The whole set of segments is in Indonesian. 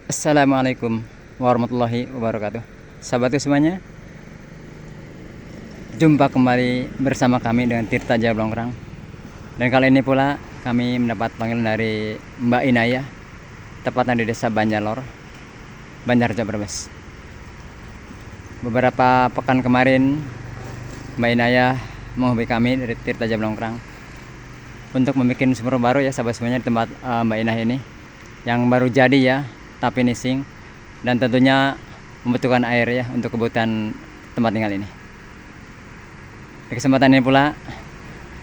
Assalamualaikum warahmatullahi wabarakatuh. Sahabatku semuanya, jumpa kembali bersama kami dengan Tirta Jablongkrang. Dan kali ini pula kami mendapat panggilan dari Mbak Inaya, tepatnya di Desa Banjarlor, Banjarjo Brebes. Beberapa pekan kemarin Mbak Inaya menghubungi kami dari Tirta Jablongkrang untuk membuat sumur baru ya sahabat semuanya di tempat Mbak Inaya ini, yang baru jadi ya, tapi finishing, dan tentunya membutuhkan air ya untuk kebutuhan tempat tinggal ini. Di kesempatan ini pula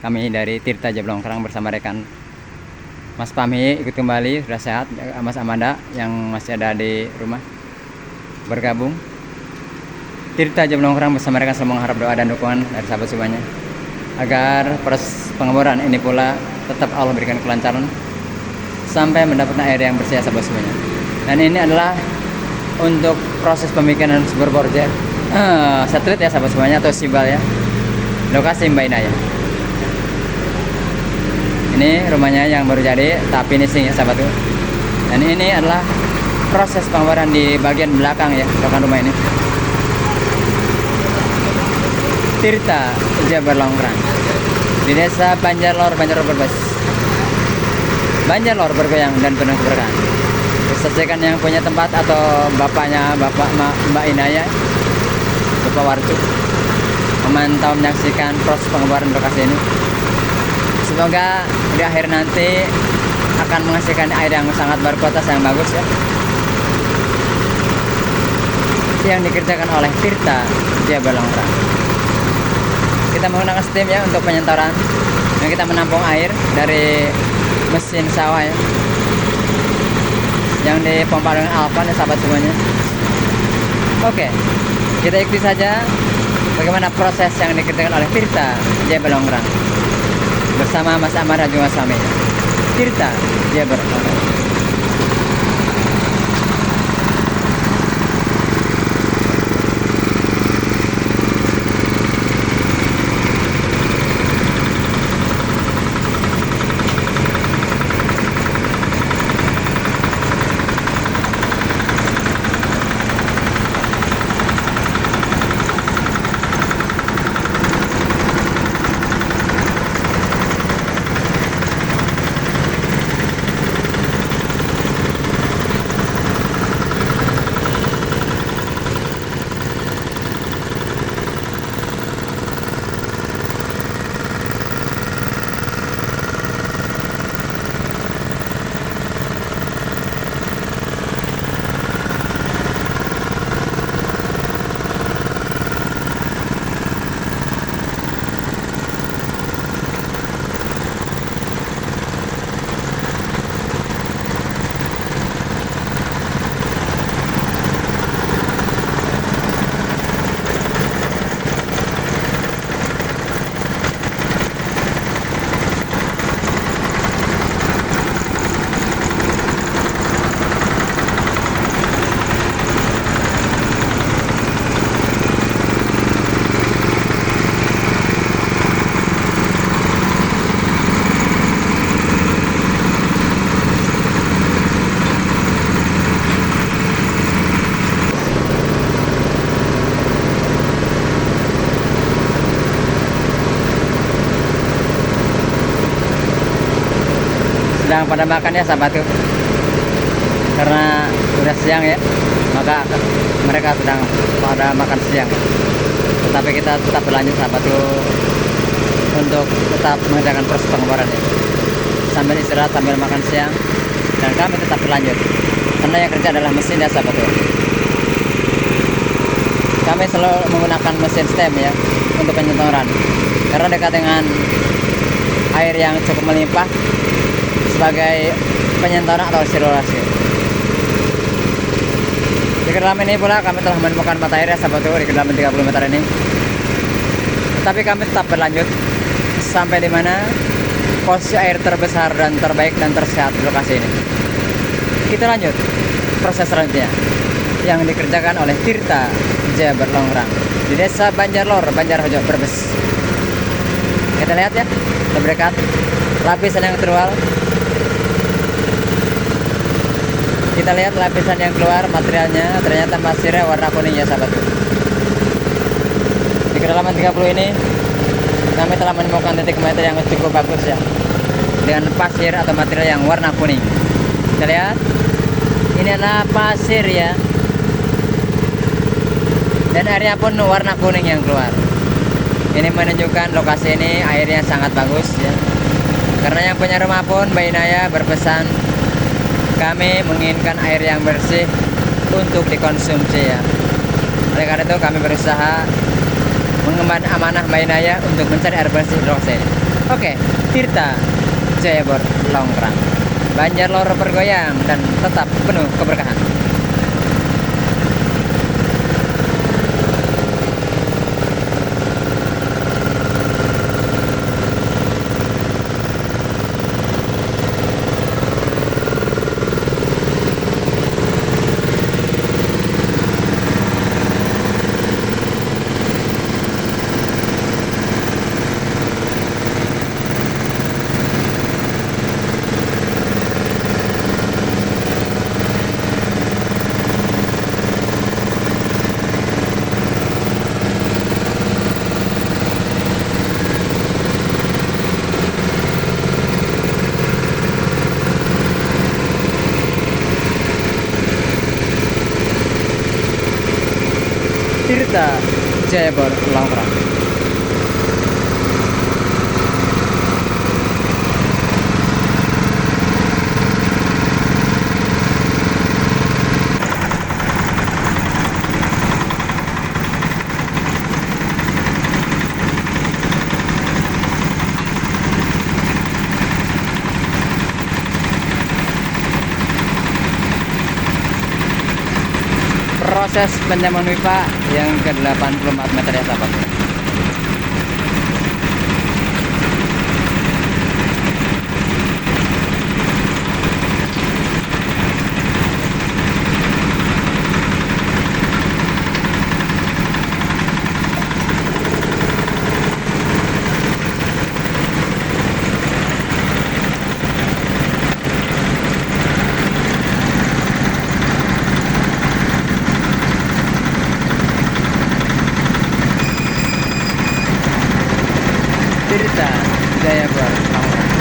kami dari Tirta Jablongkrang bersama rekan Mas Pami ikut kembali, sudah sehat. Mas Amanda yang masih ada di rumah bergabung. Tirta Jablongkrang bersama rekan selalu mengharap doa dan dukungan dari sahabat semuanya agar proses pengeboran ini pula tetap Allah berikan kelancaran sampai mendapatkan air yang bersih sahabat semuanya. Dan ini adalah untuk proses pembikinan sumur bor satelit ya sahabat semuanya, atau sibal ya, lokasi Mbak Inaya. Ini rumahnya yang baru jadi tapi finishing ya sahabatku. Dan ini adalah proses pengeboran di bagian belakang ya belakang rumah ini. Tirta Jablongkrang di Desa Banjarlor, Banjarlor Brebes. Banjarlor bergoyang dan penuh keberkahan. Saksikan yang punya tempat atau bapaknya Mbak Inaya, Bapak Warcu, memantau menyaksikan proses pengeboran lokasi ini. Semoga di akhir nanti akan menghasilkan air yang sangat berkualitas, yang bagus ya, yang dikerjakan oleh Tirta Jablongkrang. Kita menggunakan steam ya untuk penyentoran, dan kita menampung air dari mesin sawah ya, yang dipompa dengan Alvan ya sahabat semuanya. Oke, kita ikuti saja bagaimana proses yang dikerjakan oleh Tirta Jablongkrang bersama Mas Amar dan juga Sami. Tirta Jablongkrang. Sedang pada makan ya sahabatku, karena sudah siang ya, maka mereka sedang pada makan siang. Tetapi kita tetap berlanjut sahabatku untuk tetap mengerjakan proses pengeboran ya, sambil istirahat sambil makan siang, dan kami tetap berlanjut karena yang kerja adalah mesin ya sahabatku. Kami selalu menggunakan mesin stem ya untuk penyenturan, karena dekat dengan air yang cukup melimpah sebagai penyentoran atau sirkulasi. Di kedalaman ini pula kami telah menemukan mata air ya sahabatku, di kedalaman 30 meter ini. Tetapi kami tetap berlanjut sampai di mana posisi air terbesar dan terbaik dan tersehat di lokasi ini. Kita lanjut proses selanjutnya yang dikerjakan oleh Tirta Jablongkrang di Desa Banjarlor, Banjarjo Brebes. Kita lihat ya, terdekat lapisan yang terwal Kita lihat lapisan yang keluar materialnya, ternyata pasirnya warna kuning ya sahabatku. Di kedalaman 30 ini kami telah menemukan titik meter yang cukup bagus ya, dengan pasir atau material yang warna kuning. Kita lihat, ini adalah pasir ya, dan airnya pun warna kuning yang keluar. Ini menunjukkan lokasi ini airnya sangat bagus ya, karena yang punya rumah pun Mbak Inaya berpesan kami menginginkan air yang bersih untuk dikonsumsi ya. Oleh karena itu kami berusaha mengemban amanah Mbak Inaya untuk mencari air bersih di lokasi ini. Oke, Tirta Jaya Bor Longkrang, Banjar Lor bergoyang dan tetap penuh keberkahan. Tirta Jaya Bor Longkrang. Proses penyamaan pipa yang ke 84 meter ya sahabat. Tirta Jaya Bor Longkrang.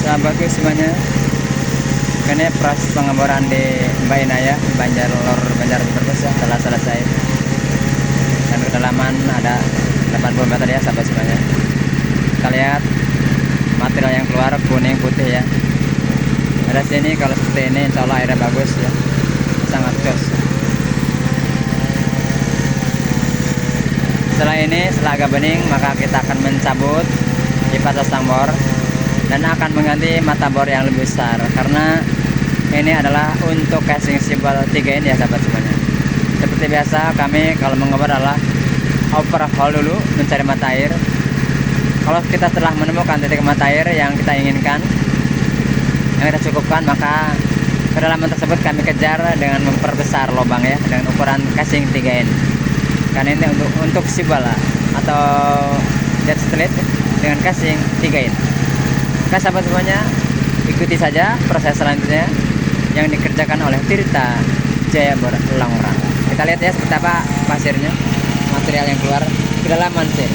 Sahabatku semuanya, karena proses pengeboran di Mbak Inaya Banjar Lor Banjar Brebes ya telah selesai, dan kedalaman ada 80 meter ya sahabat semuanya. Kita lihat material yang keluar kuning putih ya. Ada sini kalau seperti ini insya Allah airnya bagus ya, sangat jos. Setelah ini, setelah agak bening, maka kita akan mencabut pipa pasang bor dan akan mengganti mata bor yang lebih besar, karena ini adalah untuk casing sibal 3 ini ya sahabat semuanya. Seperti biasa kami kalau mengebor adalah overhaul dulu, mencari mata air. Kalau kita telah menemukan titik mata air yang kita inginkan, yang kita cukupkan, maka kedalaman tersebut kami kejar dengan memperbesar lubang ya, dengan ukuran casing 3 in. Karena ini untuk sibal atau jet street dengan casing 3 in. Oke sahabat semuanya, ikuti saja proses selanjutnya yang dikerjakan oleh Tirta Jaya Bor Longkrang. Kita lihat ya seperti apa pasirnya, material yang keluar kedalaman sih.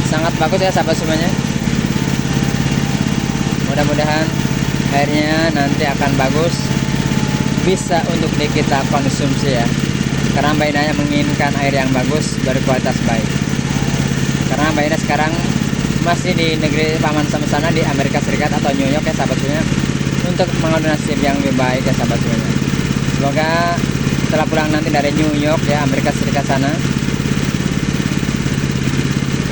Sangat bagus ya sahabat semuanya. mudah-mudahan airnya nanti akan bagus, bisa untuk kita konsumsi ya. Karena Mbak Inaya menginginkan air yang bagus, berkualitas baik. Karena Mbak Ina sekarang masih di negeri Paman Sam sana, di Amerika Serikat atau New York ya sahabat semuanya, untuk mengambil nasib yang lebih baik ya sahabat semuanya. Semoga setelah pulang nanti dari New York ya, Amerika Serikat sana,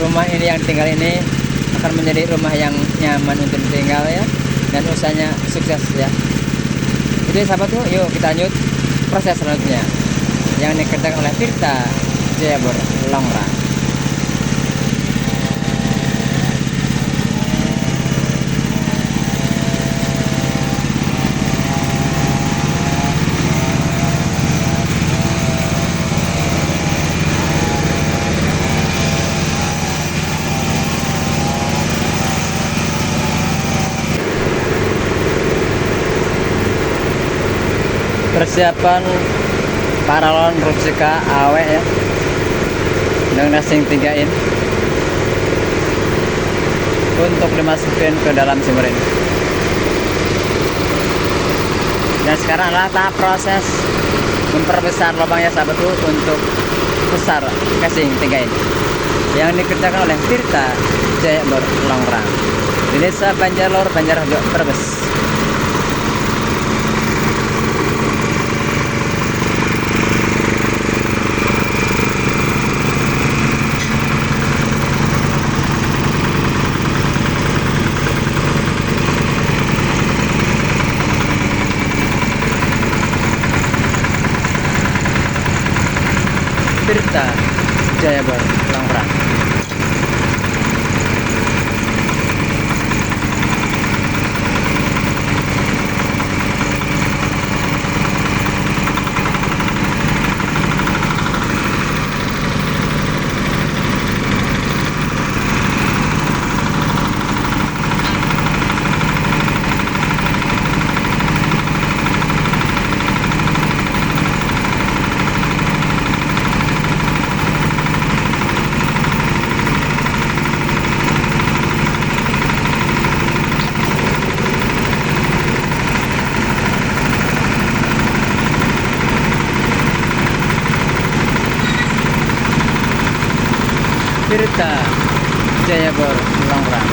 rumah ini yang tinggal ini akan menjadi rumah yang nyaman untuk tinggal ya, dan usahanya sukses ya. Jadi sahabat tuh, yuk kita lanjut proses selanjutnya yang dikerjakan oleh Tirta Jayabor Longrang. Persiapan paralon Rupsika awe ya, dengan sing tigain untuk dimasukin ke dalam sumur ini. Dan sekarang adalah tahap proses memperbesar lubangnya sahabat untuk besar casing tigain yang dikerjakan oleh Tirta Jayabor Longrang di Desa Banjarlor, Banjarharjo, Brebes. Tirta Jayabor Longrang. Tirta Jayabor Longrang.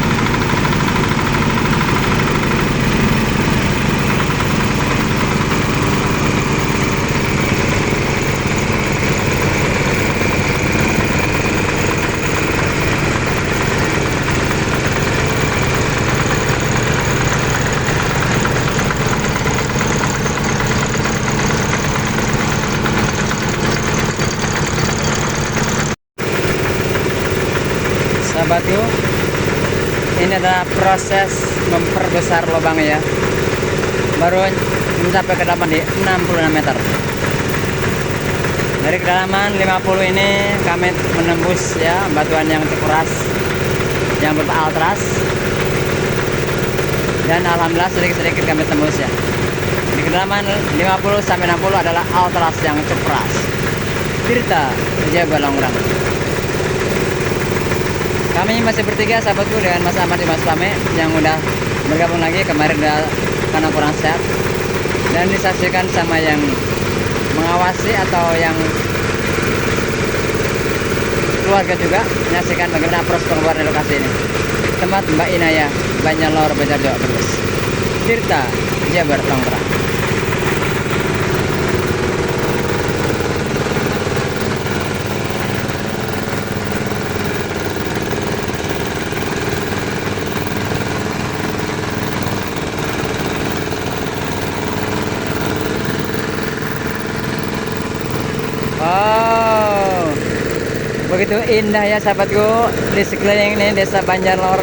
Sahabat yuk, ini adalah proses memperbesar lubang ya, baru mencapai kedalaman di 66 meter. Dari kedalaman 50 ini kami menembus ya batuan yang terkuras yang berupa altras, dan alhamdulillah sedikit-sedikit kami tembus ya. Di kedalaman 50 sampai 60 adalah altras yang ceperas. Tirta Jayabor Longrang. Kami masih bertiga sahabatku dengan Mas Ahmad di Mas Pame yang udah bergabung lagi kemarin karena kurang sehat, dan disaksikan sama yang mengawasi atau yang keluarga juga menyaksikan bagaimana proses pengeluaran di lokasi ini. Tempat Mbak Inaya, Banjarlor, Banjarharjo, Brebes. Tirta Jayabor Longrang. Oh, begitu indah ya sahabatku di sekeliling ini Desa Banjarlor.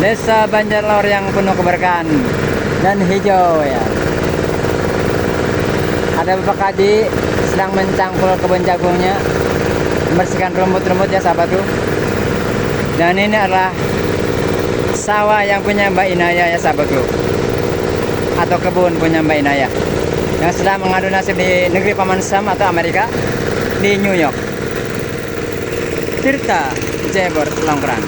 Desa Banjarlor yang penuh keberkahan dan hijau ya. Ada Bapak Kaji sedang mencangkul kebun jagungnya, membersihkan rumput-rumput ya sahabatku. Dan ini adalah sawah yang punya Mbak Inaya ya sahabatku, atau kebun punya Mbak Inaya yang sedang mengadu nasib di negeri Paman Sam atau Amerika, di New York. Tirta Jayabor Longrang.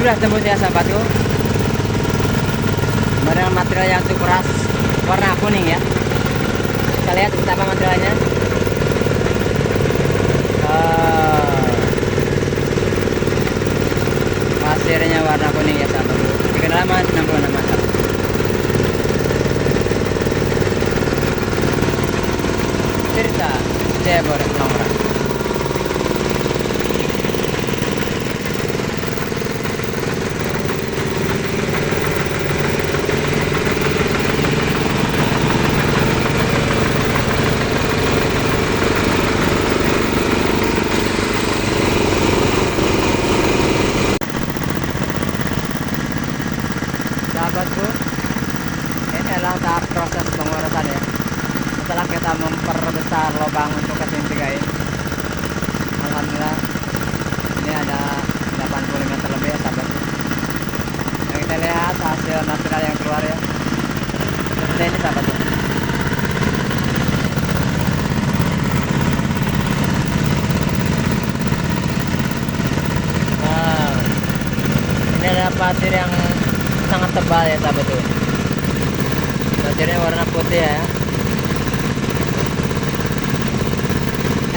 sudah tembus ya sahabatku. Material yang cukup keras, warna kuning ya. Kita lihat betapa materialnya. Pasirnya warna kuning ya sahabatku. Di kedalaman 66 meter. Tirta Jayabor Longrang. Sahabatku, ini adalah tahap proses pengurasan ya. Setelah kita memperbesar lubang untuk casing 3 ini, alhamdulillah ini ada 80 meter lebih ya sahabatku. Yang kita lihat hasil natural yang keluar ya, seperti ini sahabatku. Nah, ini adalah pasir yang sangat tebal ya sahabatku. Pasirnya warna putih ya.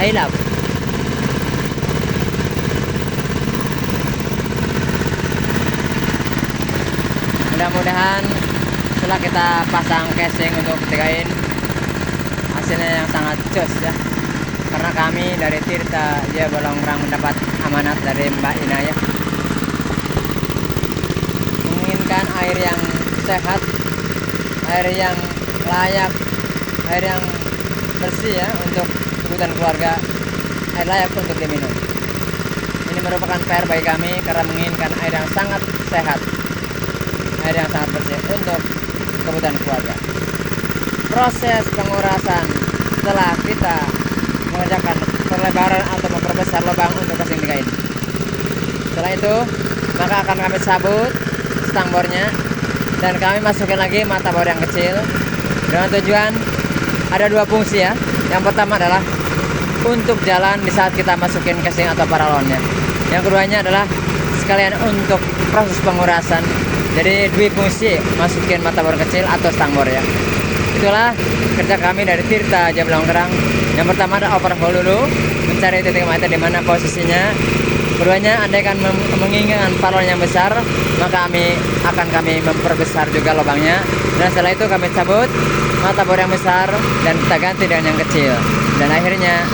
I love. Mudah-mudahan setelah kita pasang casing untuk tigain, hasilnya yang sangat jos ya. Karena kami dari Tirta Jayabor Longrang mendapat amanat dari Mbak Ina ya, menginginkan air yang sehat, air yang layak, air yang bersih ya untuk kebutuhan keluarga, air layak untuk diminum. Ini merupakan PR bagi kami karena menginginkan air yang sangat sehat, air yang sangat bersih untuk kebutuhan keluarga. Proses pengurasan setelah kita mengerjakan perlebaran atau memperbesar lubang untuk casing 3 ini. Setelah itu maka akan kami sabut stangbornya dan kami masukkan lagi mata bor yang kecil dengan tujuan ada 2 fungsi ya. Yang pertama adalah untuk jalan di saat kita masukin casing atau paralonnya. Yang keduanya adalah sekalian untuk proses pengurasan. Jadi 2 fungsi, masukin mata bor kecil atau stang bor ya. Itulah kerja kami dari Tirta Jayabor Longrang. Yang pertama adalah overhaul dulu, mencari titik mata di mana posisinya. Keduanya, andaikan menginginkan paralon yang besar, maka kami memperbesar juga lubangnya. Dan setelah itu kami cabut mata bor yang besar dan kita ganti dengan yang kecil. Dan akhirnya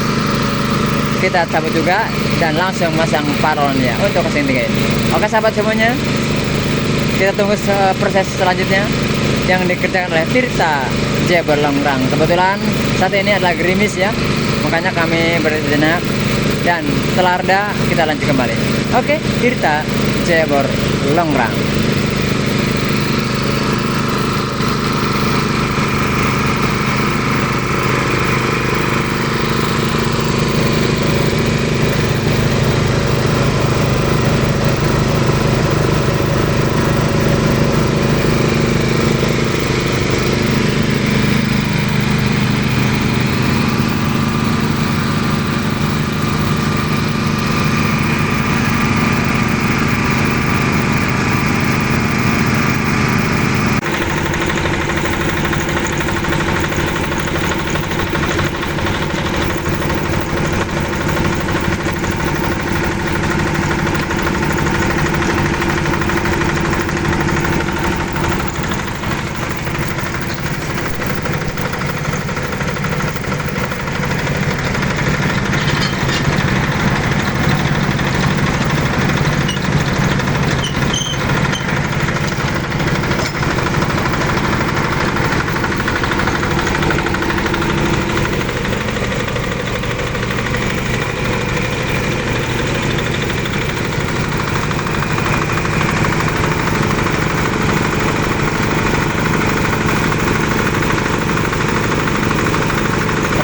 kita cabut juga dan langsung masang paralonnya untuk casing 3 ini. Oke sahabat semuanya, kita tunggu proses selanjutnya yang dikerjakan oleh Tirta Jayabor Longrang. Kebetulan saat ini adalah gerimis ya, makanya kami berjenak. Dan setelah reda kita lanjut kembali. Oke, Tirta Jayabor Longrang.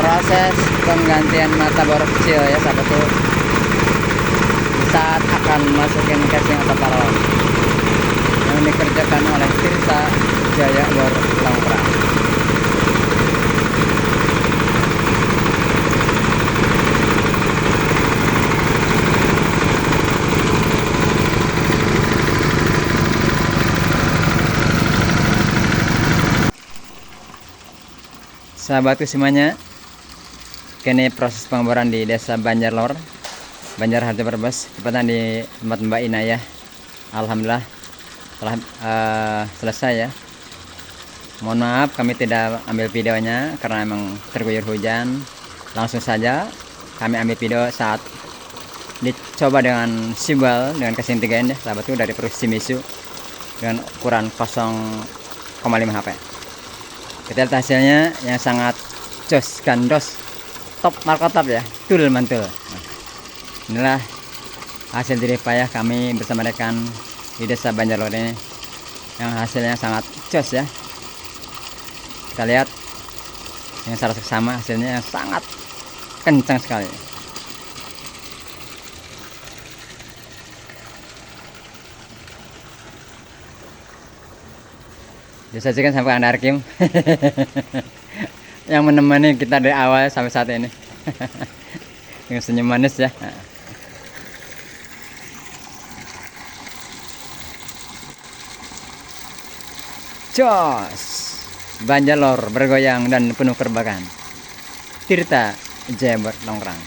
Proses penggantian mata bor kecil ya sahabatku saat akan masukin casing atau paralon yang dikerjakan oleh Tirta Jayabor Longrang. Sahabatku semuanya, kini proses pengeboran di Desa Banjarlor, Banjarharjo Brebes, tepatnya di tempat Mbak Inayah. Alhamdulillah telah selesai ya. Mohon maaf kami tidak ambil videonya karena memang terguyur hujan. Langsung saja kami ambil video saat dicoba dengan sibal dengan casing 3 ya sahabatku, dari produk Shimizu dengan ukuran 0,5 HP. Kita lihat hasilnya yang sangat jos gandos, top markotop ya, tul mantul. Nah, inilah hasil jerih payah kami bersama rekan di Desa Banjarlor ini, yang hasilnya sangat jos ya. Kita lihat yang secara seksama hasilnya yang sangat kencang sekali. Disajikan sampai Anda Arkim yang menemani kita dari awal sampai saat ini dengan senyum manis ya. Jos Banjarlor bergoyang dan penuh kerbakan. Tirta Jaya Longkrang.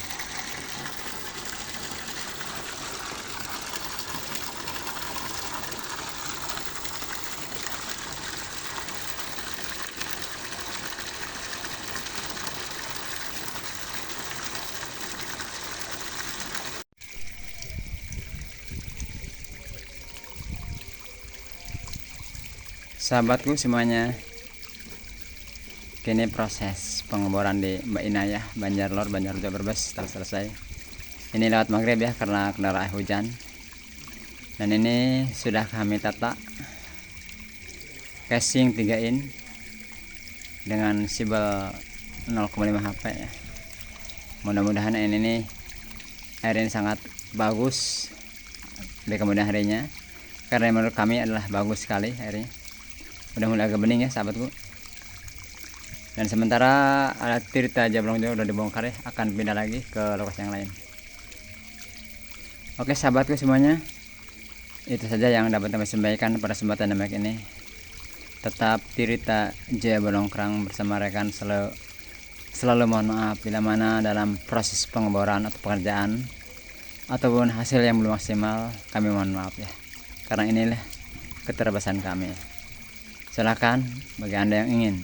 Sahabatku semuanya, kini proses pengeboran di Mbak Inayah Banjarlor, Banjarharjo Brebes telah selesai. Ini lewat maghrib ya karena kendala hujan. Dan ini sudah kami tata casing 3 in dengan sibel 0,5 HP ya. Mudah-mudahan ini air ini sangat bagus di kemudian harinya, karena menurut kami adalah bagus sekali airnya. Udah mulai agak bening ya sahabatku. Dan sementara alat Tirta Jablongjo udah dibongkar ya, akan pindah lagi ke lokasi yang lain. Oke sahabatku semuanya, itu saja yang dapat kami sampaikan pada kesempatan demikian ini. Tetap Tirta Jaya Longkrang bersama rekan selalu mohon maaf bila mana dalam proses pengeboran atau pekerjaan ataupun hasil yang belum maksimal, kami mohon maaf ya, karena inilah keterbatasan kami. Silakan bagi Anda yang ingin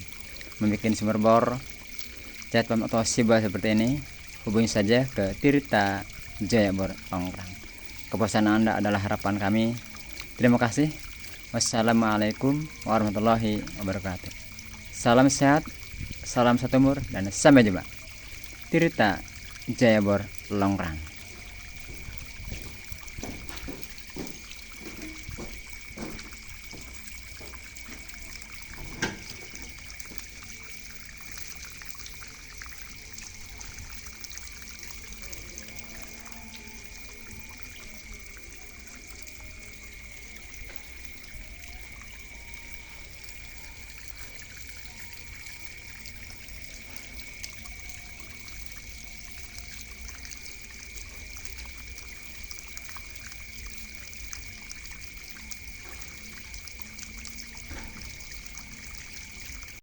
membuat sumber bor, cat pump atau sibal seperti ini, hubungi saja ke Tirta Jaya Longkrang. Kepuasan Anda adalah harapan kami. Terima kasih. Wassalamualaikum warahmatullahi wabarakatuh. Salam sehat, salam satu umur, dan sampai jumpa. Tirta Jaya Longkrang.